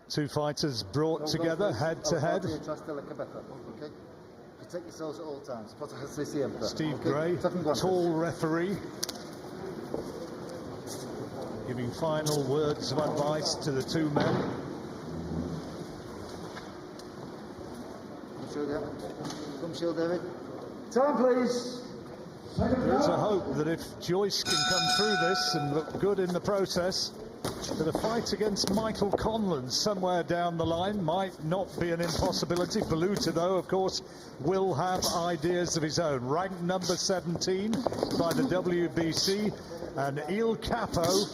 Two fighters brought together head to head. Steve Gray, tall referee, giving final words of advice to the two men. Time, please. There's a hope that if Joyce can come through this and look good in the process, that a fight against Michael Conlon somewhere down the line might not be an impossibility. Baluta, though, of course, will have ideas of his own. Ranked number 17 by the WBC, and Il Capo,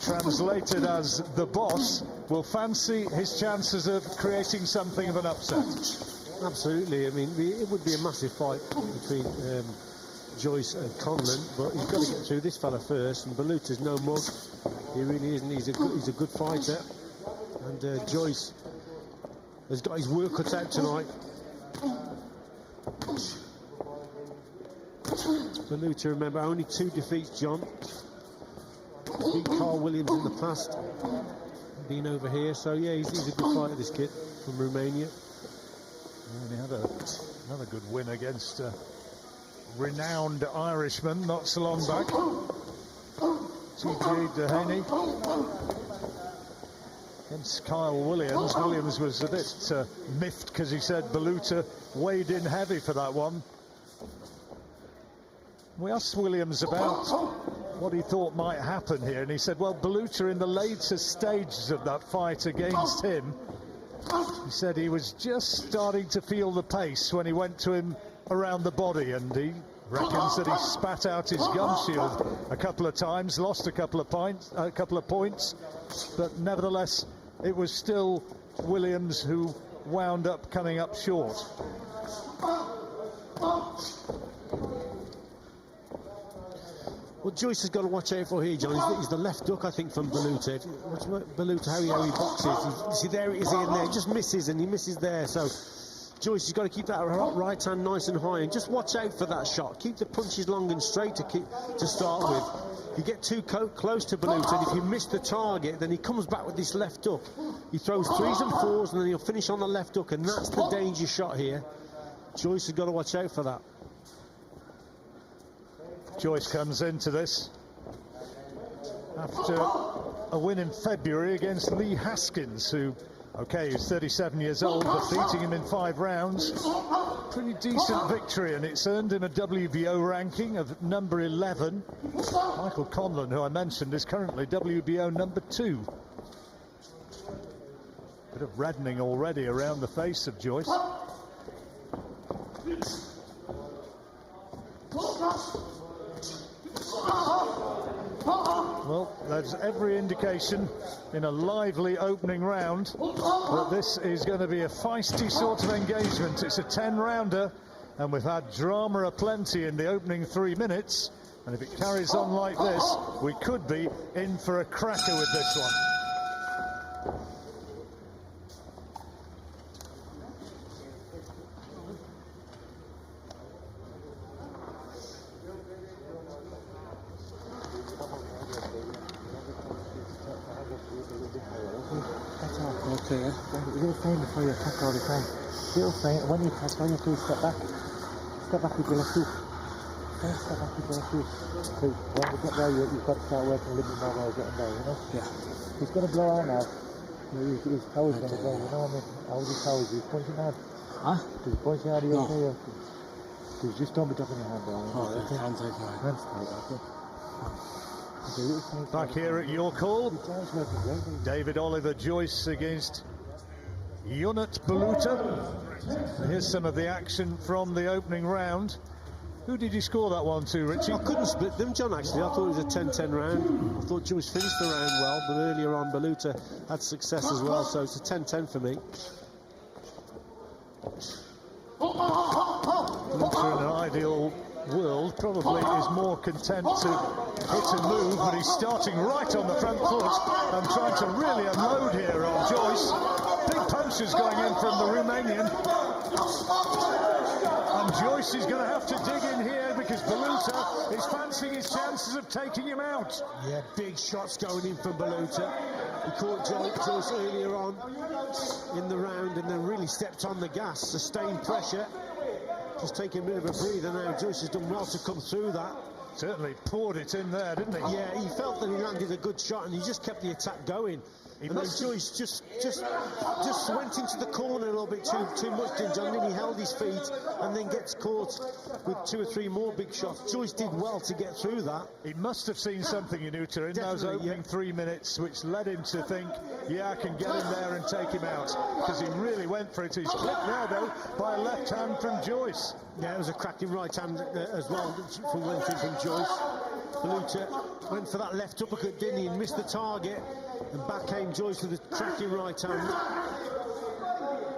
translated as the boss, will fancy his chances of creating something of an upset. Absolutely. I mean, it would be a massive fight between Joyce and Conlon, but he's got to get through this fella first, and Baluta's no mug. He really isn't. He's a good fighter, and Joyce has got his work cut out tonight. Baluta, remember, only 2 defeats, John. Beat Carl Williams in the past, been over here, so yeah, he's a good fighter, this kid from Romania. And he had another good win against a renowned Irishman not so long back. T.J. Dehaney against Kyle Williams. Williams was a bit miffed because he said Baluta weighed in heavy for that one. We asked Williams about what he thought might happen here, and he said, well, Baluta in the later stages of that fight against him, he said he was just starting to feel the pace when he went to him around the body, and he reckons that he spat out his gum shield a couple of times, lost a couple of points, but nevertheless it was still Williams who wound up coming up short. What Joyce has got to watch out for here, John, is the left hook, I think, from Baluta. Watch Baluta, how he boxes. You see, there it is in there, just misses, and he misses there, so Joyce has got to keep that right hand nice and high, and just watch out for that shot. Keep the punches long and straight to start with. You get too close to Baluta, and if you miss the target, then he comes back with this left hook. He throws 3s and 4s, and then he'll finish on the left hook, and that's the danger shot here. Joyce has got to watch out for that. Joyce comes into this after a win in February against Lee Haskins, who, okay, he's 37 years old, but beating him in 5 rounds. Pretty decent victory, and it's earned him a WBO ranking of number 11. Michael Conlon, who I mentioned, is currently WBO number 2. Bit of reddening already around the face of Joyce. Well, there's every indication in a lively opening round that this is going to be a feisty sort of engagement. It's a 10-rounder, and we've had drama aplenty in the opening 3 minutes, and if it carries on like this, we could be in for a cracker with this one. Okay, you're saying before you attack all the time. You're saying when you attack, all you have to do is step back. Step back with your left hook. Step back with your left hook. So when you get there, you've got to start working a little bit more while you're getting there, you know? Yeah. He's going to blow out now. His power's going to go, you know what I mean? How's his power? He's punching hard. Huh? He's punching hard, you're okay? He's just don't be dropping your hand down. Oh, okay. Hands take mine. Hands take, okay. Back here at your call, David Oliver Joyce against Ionut Baluta. And here's some of the action from the opening round. Who did you score that one to, Richie? I couldn't split them, John, actually. I thought it was a 10-10 round. I thought Joyce finished the round well, but earlier on Baluta had success as well, so it's a 10-10 for me. Baluta in an ideal world probably is more content to hit and move, but he's starting right on the front foot and trying to really unload here on Joyce. Big punches going in from the Romanian, and Joyce is going to have to dig in here because Baluta is fancying his chances of taking him out. Yeah, big shots going in from Baluta. He caught Joyce earlier on in the round and then really stepped on the gas, sustained pressure. Just taking a bit of a breather now. Joyce has done well to come through that. Certainly poured it in there, didn't he? Yeah, he felt that he landed a good shot and he just kept the attack going. And then Joyce just went into the corner a little bit too much, didn't John? Then he held his feet and then gets caught with 2 or 3 more big shots. Joyce did well to get through that. He must have seen something, Ionut, in those opening 3 minutes, which led him to think, yeah, I can get in there and take him out, because he really went for it. He's clipped now, though, by a left hand from Joyce. Yeah, it was a cracking right hand as well from Joyce. Baluta went for that left uppercut, didn't he, and missed the target. And back came Joyce with a cracking right hand.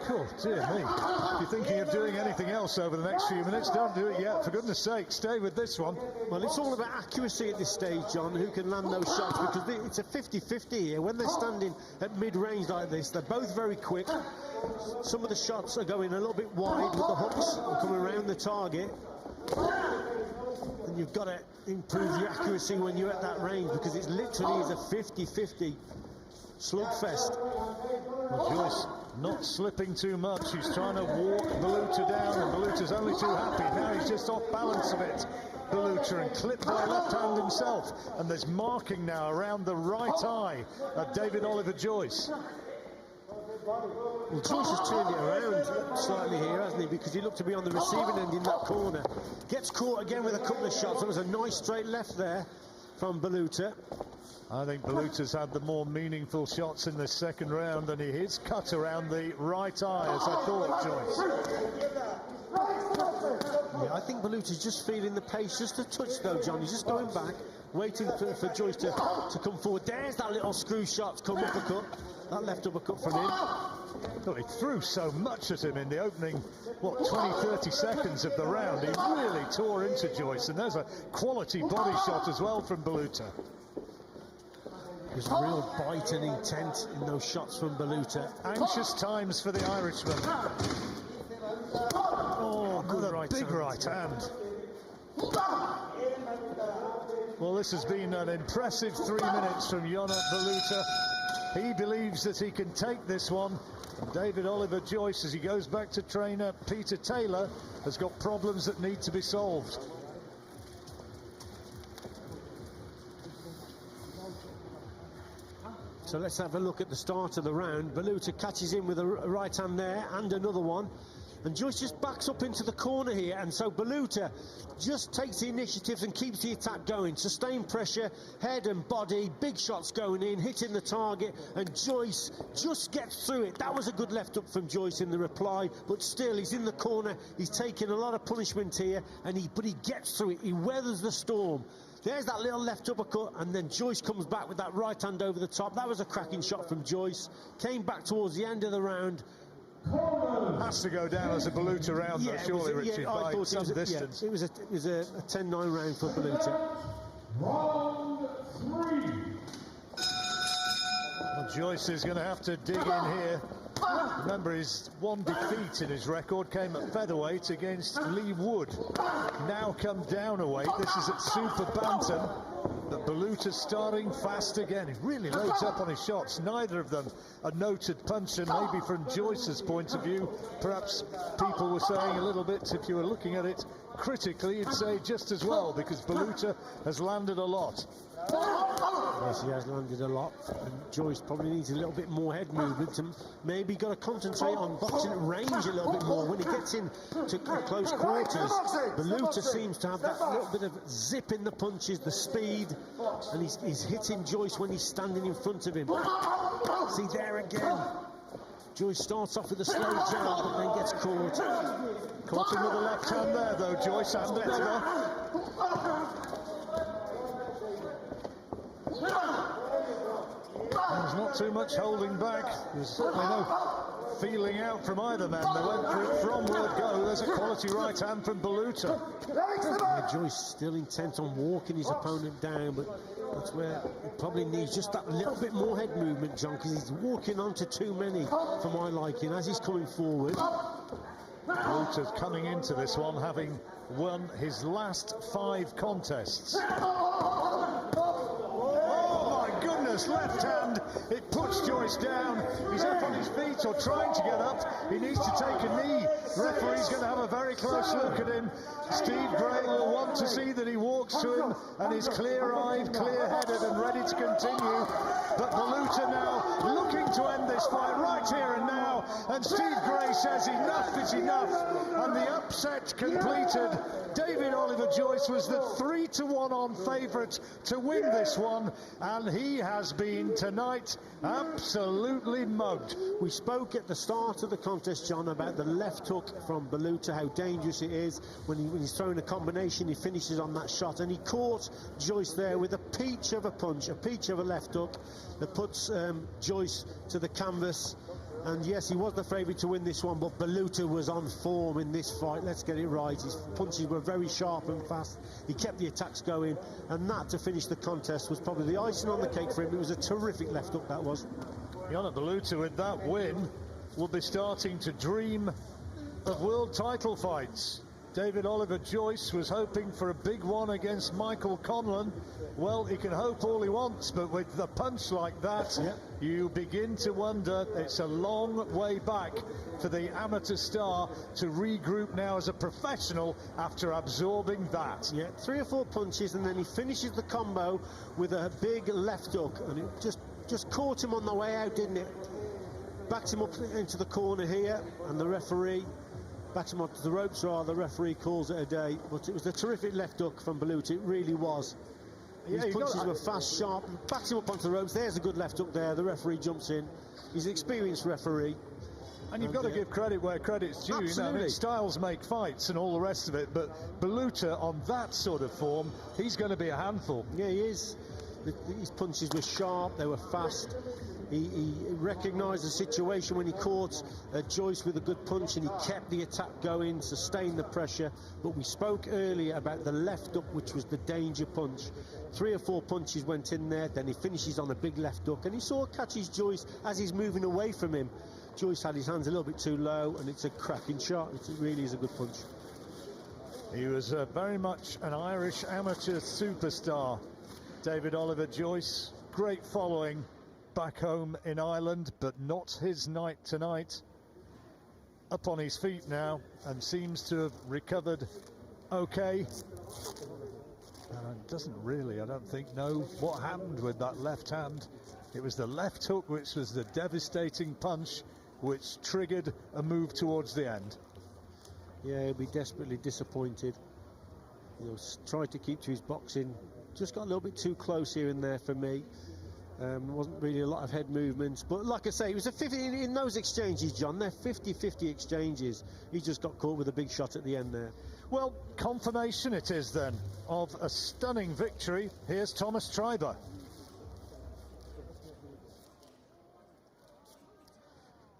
Oh, dear me. If you're thinking of doing anything else over the next few minutes, don't do it yet. For goodness sake, stay with this one. Well, it's all about accuracy at this stage, John, who can land those shots, because it's a 50-50 here. When they're standing at mid-range like this, they're both very quick. Some of the shots are going a little bit wide with the hooks and coming around the target. And you've got to improve your accuracy when you're at that range, because it literally is a 50-50 slugfest. Well, Joyce not slipping too much. He's trying to walk Baluta down, and Baluta's only too happy. Now he's just off balance a bit, Baluta, and clipped by left hand himself. And there's marking now around the right eye of David Oliver Joyce. Well, Joyce has turned it around slightly here, hasn't he? Because he looked to be on the receiving end in that corner. Gets caught again with a couple of shots. There was a nice straight left there from Baluta. I think Baluta's had the more meaningful shots in this second round, and he is cut around the right eye, as I thought, Joyce. Yeah, I think Baluta's just feeling the pace just a touch, though, John. He's just going back, waiting for Joyce to come forward. There's that little screw shot, come uppercut. That left uppercut from him. Well, he threw so much at him in the opening, 20-30 seconds of the round. He really tore into Joyce, and there's a quality body shot as well from Baluta. There's real bite and intent in those shots from Baluta. Anxious times for the Irishman. Oh, good right hand. Well, this has been an impressive 3 minutes from Ionut Baluta. He believes that he can take this one. And David Oliver Joyce, as he goes back to trainer Peter Taylor, has got problems that need to be solved. So let's have a look at the start of the round. Baluta catches in with a right hand there and another one. And Joyce just backs up into the corner here, and so Baluta just takes the initiative and keeps the attack going. Sustained pressure, head and body, big shots going in, hitting the target, and Joyce just gets through it. That was a good left up from Joyce in the reply, but still he's in the corner. He's taking a lot of punishment here, but he gets through it. He weathers the storm. There's that little left uppercut, and then Joyce comes back with that right hand over the top. That was a cracking shot from Joyce. Came back towards the end of the round. Has to go down as a Baluta round, though, surely, Richie, by some distance. It was a 10-9 round for Baluta. Well, Joyce is going to have to dig in here. Remember, his one defeat in his record came at featherweight against Lee Wood. Now come down a weight. This is at super bantam. But Baluta's starting fast again. He really loads up on his shots. Neither of them a noted puncher. Maybe from Joyce's point of view, perhaps people were saying a little bit, if you were looking at it critically, you'd say just as well, because Baluta has landed a lot. Yes, he has landed a lot, and Joyce probably needs a little bit more head movement, and maybe got to concentrate on boxing at range a little bit more when he gets in to close quarters. Baluta seems to have that little bit of zip in the punches, the speed, and he's hitting Joyce when he's standing in front of him. See there again. Joyce starts off with a slow jab, but then gets caught. Caught him with the left hand there, though, Joyce, and better. There's not too much holding back. There's certainly no feeling out from either man. They went for it from word go. There's a quality right hand from Baluta. Yeah, Joyce still intent on walking his opponent down, but that's where he probably needs just that little bit more head movement, John, because he's walking onto too many for my liking as he's coming forward. Baluta's coming into this one having won his last 5 contests. tremendous left hand. It puts Joyce down. He's up on his feet or trying to get up. He needs to take a knee. Referee's going to have a very close look at him. Steve Gray will want to see that he walks to him and is clear-eyed, clear-headed and ready to continue. But Baluta now looking to end this fight right here and now. And Steve Gray says enough is enough. And the upset completed. David Oliver Joyce was the 3-1 on favourite to win this one, and he has been tonight absolutely mugged. We spoke at the start of the contest, John, about the left hook from Baluta, how dangerous it is when he's throwing a combination. He finishes on that shot, and he caught Joyce there with a peach of a punch, a peach of a left hook that puts Joyce to the canvas. And yes, he was the favourite to win this one, but Baluta was on form in this fight. Let's get it right. His punches were very sharp and fast. He kept the attacks going, and that, to finish the contest, was probably the icing on the cake for him. It was a terrific left hook, that was. Ionut Baluta, with that win, will be starting to dream of world title fights. David Oliver Joyce was hoping for a big one against Michael Conlan. Well, he can hope all he wants, but with the punch like that, you begin to wonder. It's a long way back for the amateur star to regroup now as a professional after absorbing that. Yeah, 3 or 4 punches, and then he finishes the combo with a big left hook, and it just caught him on the way out, didn't it? Backed him up into the corner here, and the referee backs him up to the ropes, rather. The referee calls it a day. But it was a terrific left hook from Baluta. It really was. His punches were fast, sharp. Backs him up onto the ropes. There's a good left hook there. The referee jumps in. He's an experienced referee. And you've got to give credit where credit's due. Absolutely. You know, I mean, styles make fights and all the rest of it, but Baluta on that sort of form, he's going to be a handful. Yeah, he is. His punches were sharp. They were fast. He recognised the situation when he caught Joyce with a good punch, and he kept the attack going, sustained the pressure. But we spoke earlier about the left hook, which was the danger punch. 3 or 4 punches went in there, then he finishes on a big left hook, and he sort of catches Joyce as he's moving away from him. Joyce had his hands a little bit too low, and it's a cracking shot. It really is a good punch. He was very much an Irish amateur superstar, David Oliver Joyce. Great following back home in Ireland, but not his night tonight. Up on his feet now and seems to have recovered okay. Doesn't really, I don't think, know what happened with that left hand. It was the left hook which was the devastating punch which triggered a move towards the end. Yeah, he'll be desperately disappointed. He'll try to keep to his boxing. Just got a little bit too close here and there for me. Wasn't really a lot of head movements, but like I say, it was a 50 in those exchanges, John. They're 50-50 exchanges. He just got caught with a big shot at the end there. Well, confirmation it is then of a stunning victory. Here's Thomas Treiber.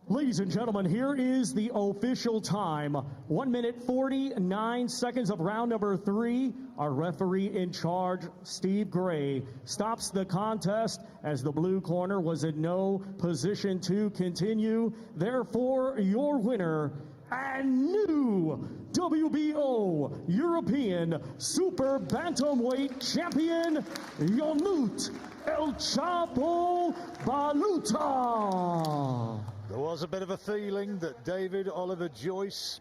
Ladies and gentlemen, here is the official time. 1 minute 49 seconds of round number 3. Our referee in charge, Steve Gray, stops the contest as the blue corner was in no position to continue. Therefore, your winner and new WBO European Super Bantamweight Champion, Ionut El Chapo Baluta. There was a bit of a feeling that David Oliver Joyce